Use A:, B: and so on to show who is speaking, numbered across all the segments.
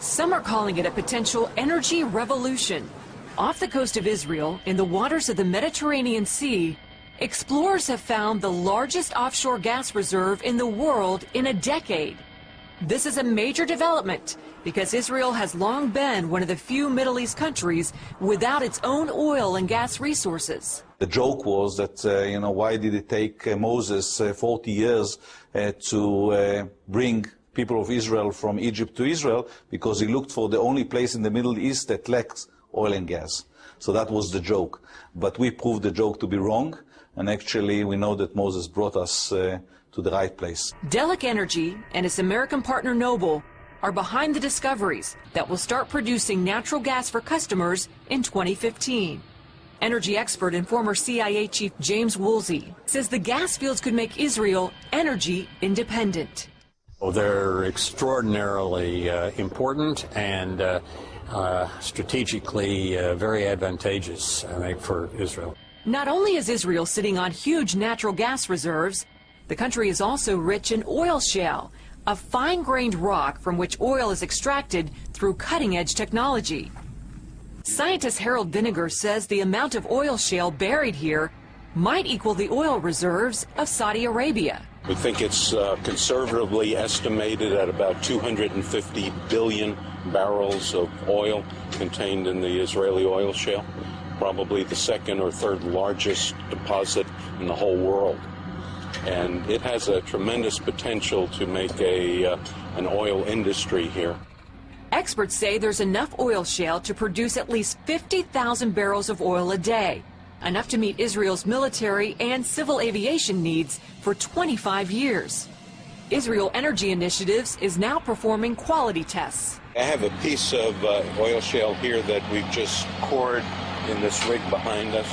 A: Some are calling it a potential energy revolution. Off the coast of Israel, in the waters of the Mediterranean Sea, explorers have found the largest offshore gas reserve in the world in a decade. This is a major development because Israel has long been one of the few Middle East countries without its own oil and gas resources.
B: The joke was that, why did it take Moses 40 years to bring people of Israel from Egypt to Israel? Because he looked for the only place in the Middle East that lacked oil and gas. So that was the joke. But we proved the joke to be wrong, and actually we know that Moses brought us to the right place.
A: Delek Energy and its American partner Noble are behind the discoveries that will start producing natural gas for customers in 2015. Energy expert and former CIA chief James Woolsey says the gas fields could make Israel energy independent.
C: Oh, they're extraordinarily important and strategically very advantageous, I think, for Israel.
A: Not only is Israel sitting on huge natural gas reserves, the country is also rich in oil shale, a fine-grained rock from which oil is extracted through cutting-edge technology. Scientist Harold Vinegar says the amount of oil shale buried here might equal the oil reserves of Saudi Arabia.
D: We think it's conservatively estimated at about 250 billion barrels of oil contained in the Israeli oil shale, probably the second or third largest deposit in the whole world. And it has a tremendous potential to make an oil industry here.
A: Experts say there's enough oil shale to produce at least 50,000 barrels of oil a day, enough to meet Israel's military and civil aviation needs for 25 years. Israel Energy Initiatives is now performing quality tests.
D: I have a piece of oil shale here that we've just cored in this rig behind us.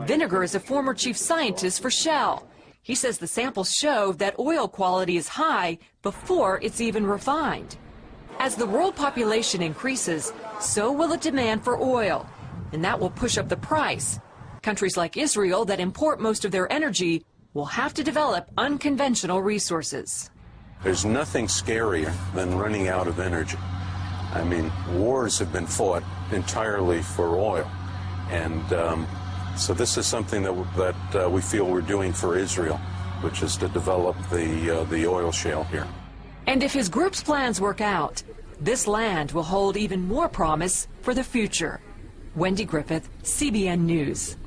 A: Vinegar is a former chief scientist for Shell. He says the samples show that oil quality is high before it's even refined. As the world population increases, so will the demand for oil, and that will push up the price. Countries like Israel that import most of their energy will have to develop unconventional resources.
D: There's nothing scarier than running out of energy. I mean, wars have been fought entirely for oil, and so this is something that we feel we're doing for Israel, which is to develop the oil shale here.
A: And if his group's plans work out, this land will hold even more promise for the future. Wendy Griffith, CBN News.